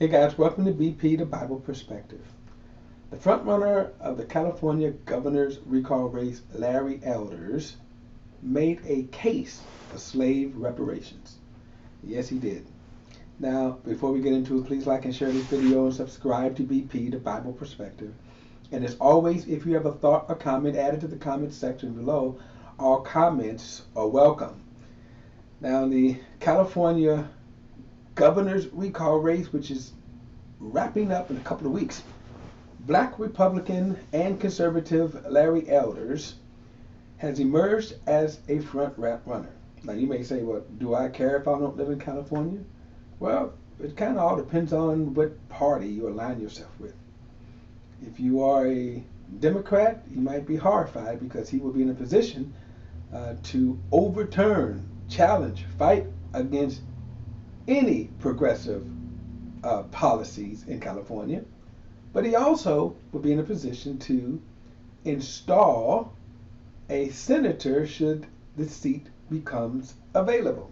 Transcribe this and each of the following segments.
Hey guys, welcome to BP, the Bible Perspective. The frontrunner of the California governor's recall race, Larry Elders, made a case for slave reparations. Yes, he did. Now, before we get into it, please like and share this video and subscribe to BP, the Bible Perspective. And as always, if you have a thought or comment, add it to the comment section below. All comments are welcome. Now, the California governor's recall race, which is wrapping up in a couple of weeks, Black Republican and conservative Larry Elders has emerged as a front runner. Now you may say, well, do I care if I don't live in California? Well, it kind of all depends on what party you align yourself with. If you are a Democrat, you might be horrified because he will be in a position to overturn, challenge, fight against any progressive policies in California. But he also will be in a position to install a senator should the seat becomes available.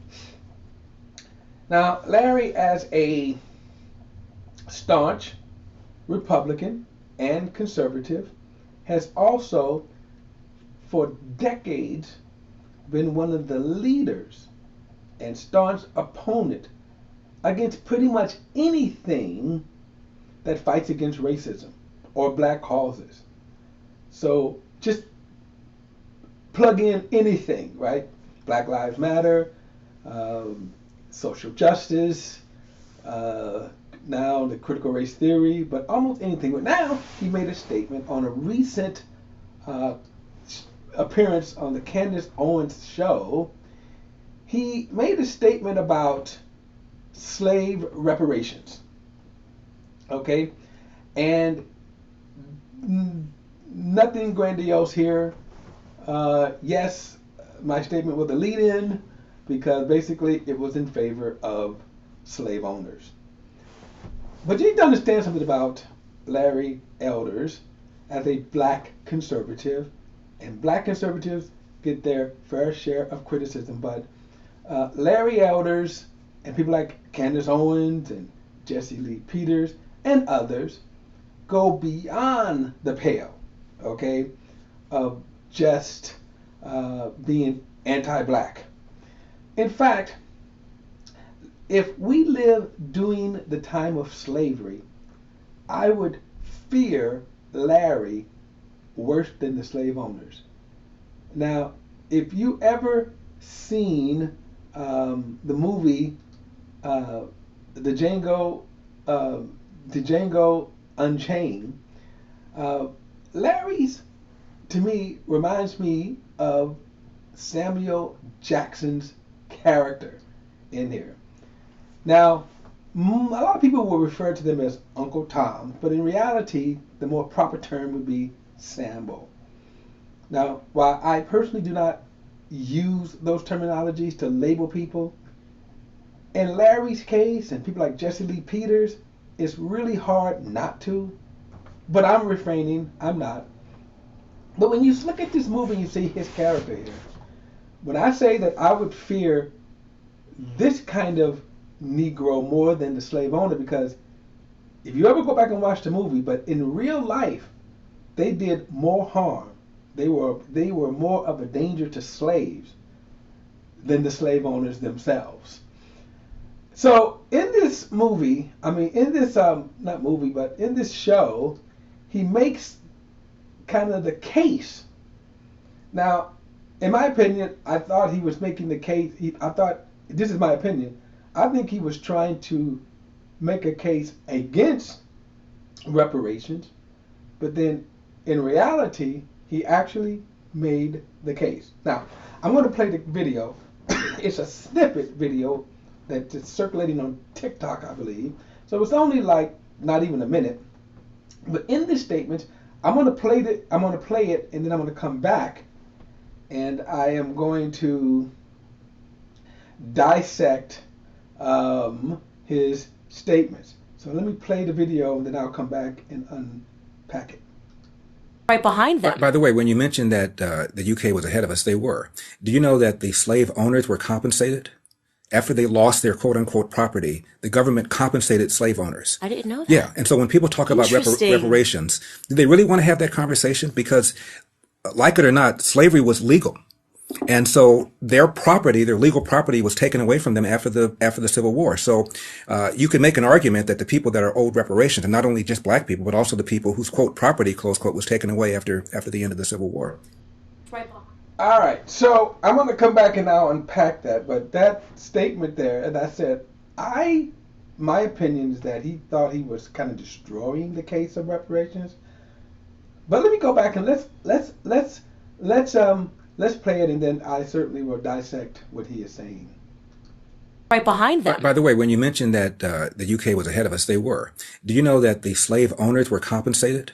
Now, Larry, as a staunch Republican and conservative, has also for decades been one of the leaders and staunch opponent against pretty much anything that fights against racism or black causes. So just plug in anything, right? Black Lives Matter, social justice, now the critical race theory, but almost anything. But now he made a statement on a recent appearance on the Candace Owens show. He made a statement about slave reparations. Okay? And nothing grandiose here. Yes, my statement was a lead-in because basically it was in favor of slave owners. But you need to understand something about Larry Elders as a black conservative, and black conservatives get their fair share of criticism, but Larry Elders and people like Candace Owens and Jesse Lee Peters and others go beyond the pale, okay, of just being anti-black. In fact, if we live during the time of slavery, I would fear Larry worse than the slave owners. Now, if you ever seen the movie the Django Unchained, Larry's to me reminds me of Samuel Jackson's character in here. Now, a lot of people will refer to them as Uncle Tom, but in reality, the more proper term would be Sambo. Now, while I personally do not use those terminologies to label people, in Larry's case and people like Jesse Lee Peters, it's really hard not to, but I'm refraining, I'm not. But when you look at this movie and you see his character here, when I say that I would fear this kind of Negro more than the slave owner, because if you ever go back and watch the movie, but in real life, they did more harm. They were more of a danger to slaves than the slave owners themselves. So in this movie, in this not movie, but in this show, he makes kind of the case. Now, in my opinion, I thought he was making the case. This is my opinion. I think he was trying to make a case against reparations, but then in reality, he actually made the case. Now, I'm going to play the video. It's a snippet video that's circulating on TikTok, I believe. So it's only like not even a minute. But in this statement, I'm going to play it, and then I'm going to come back, and I am going to dissect his statements. So let me play the video, and then I'll come back and unpack it. Right behind them. By the way, when you mentioned that the UK was ahead of us, they were. Do you know that the slave owners were compensated? after they lost their quote-unquote property, the government compensated slave owners. I didn't know that. Yeah, and so when people talk about Interesting. reparations, do they really want to have that conversation? Because, like it or not, slavery was legal. And so their property, their legal property, was taken away from them after the Civil War. So you can make an argument that the people that are owed reparations, and not only just black people, but also the people whose quote property, close quote, was taken away after the end of the Civil War. Right, Paul. All right, so I'm going to come back and now unpack that. But that statement there, and I said, my opinion is that he thought he was kind of destroying the case of reparations. But let me go back and let's play it, and then I certainly will dissect what he is saying. Right behind them. By the way, when you mentioned that the UK was ahead of us, they were. Do you know that the slave owners were compensated?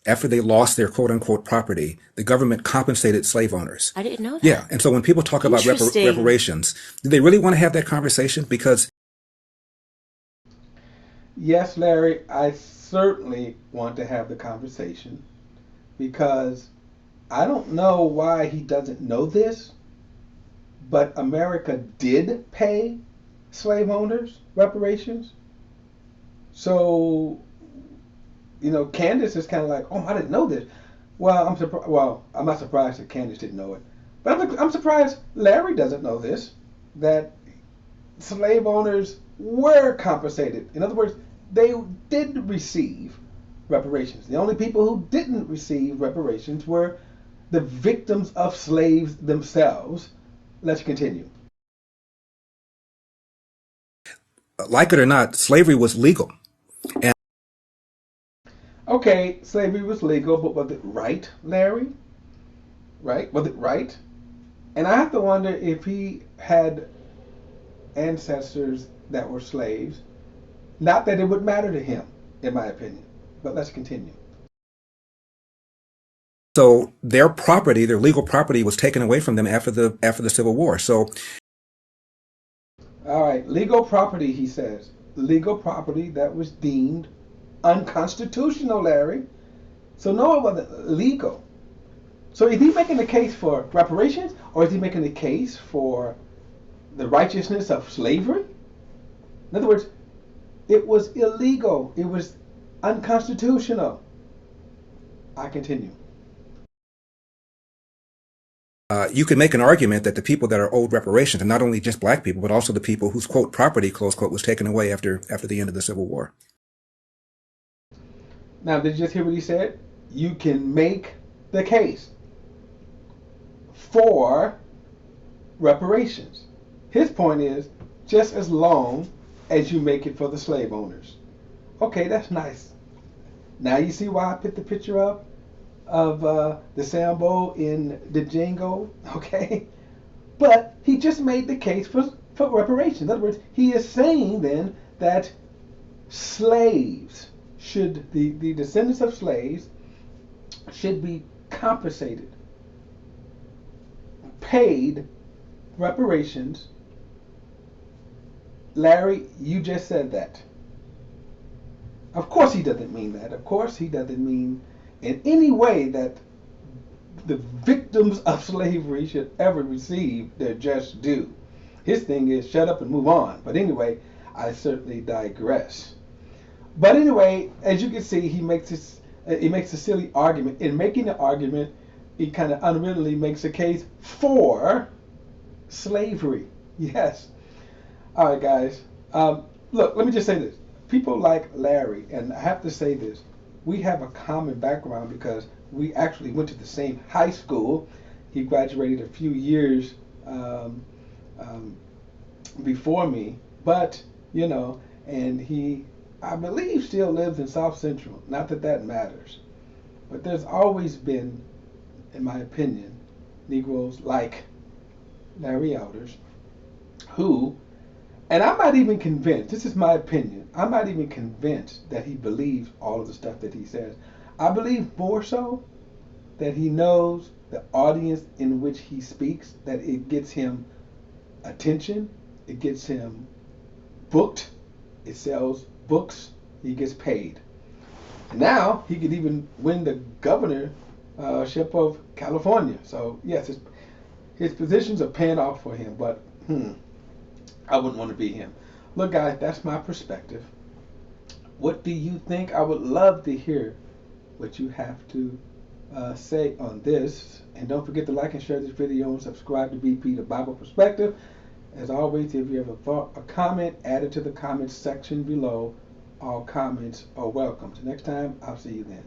After they lost their quote-unquote property, the government compensated slave owners. I didn't know that. Yeah, and so when people talk about reparations, do they really want to have that conversation? Because yes, Larry, I certainly want to have the conversation because I don't know why he doesn't know this, but America did pay slave owners reparations. So, Candace is kind of like, oh, I didn't know this. Well, I'm surprised. Well, I'm not surprised that Candace didn't know it, but I'm surprised Larry doesn't know this. That slave owners were compensated. In other words, they did receive reparations. The only people who didn't receive reparations were the victims of slaves themselves. Let's continue. like it or not, slavery was legal. And Okay, slavery was legal, but was it right, Larry? Right? Was it right? And I have to wonder if he had ancestors that were slaves. Not that it would matter to him, in my opinion. But let's continue. so their property, their legal property, was taken away from them after the Civil War. So All right, legal property, he says. Legal property that was deemed unconstitutional, Larry. So no, it wasn't legal. So is he making the case for reparations, or is he making the case for the righteousness of slavery? In other words, it was illegal. It was unconstitutional. I continue. you can make an argument that the people that are owed reparations, and not only just black people, but also the people whose quote property, close quote, was taken away after the end of the Civil War. Now, did you just hear what he said? You can make the case for reparations. His point is just as long as you make it for the slave owners. Okay, that's nice. Now you see why I put the picture up of the Sambo in the Django, okay? But he just made the case for reparations. In other words, he is saying then that slaves should, the descendants of slaves should be compensated, paid reparations. Larry, you just said that. Of course he doesn't mean that. Of course he doesn't mean in any way that the victims of slavery should ever receive their just due. His thing is shut up and move on. But anyway, I certainly digress. But anyway, as you can see, he makes a silly argument. In making the argument, he kind of unwittingly makes a case for slavery. Yes. All right, guys. Look, let me just say this. People like Larry, and I have to say this, we have a common background because we actually went to the same high school. He graduated a few years before me, but, and he, I believe, still lives in South Central. Not that that matters. But there's always been, in my opinion, Negroes like Larry Elders who, and I'm not even convinced, this is my opinion, I'm not even convinced that he believes all of the stuff that he says. I believe more so that he knows the audience in which he speaks, that it gets him attention, it gets him booked, it sells books, he gets paid. And now he could even win the governorship of California. So yes, his positions are paying off for him, but I wouldn't want to be him. Look, guys, that's my perspective. What do you think? I would love to hear what you have to say on this. And don't forget to like and share this video and subscribe to BP, the Bible Perspective. As always, if you have a thought, a comment, add it to the comments section below. All comments are welcome. So next time, I'll see you then.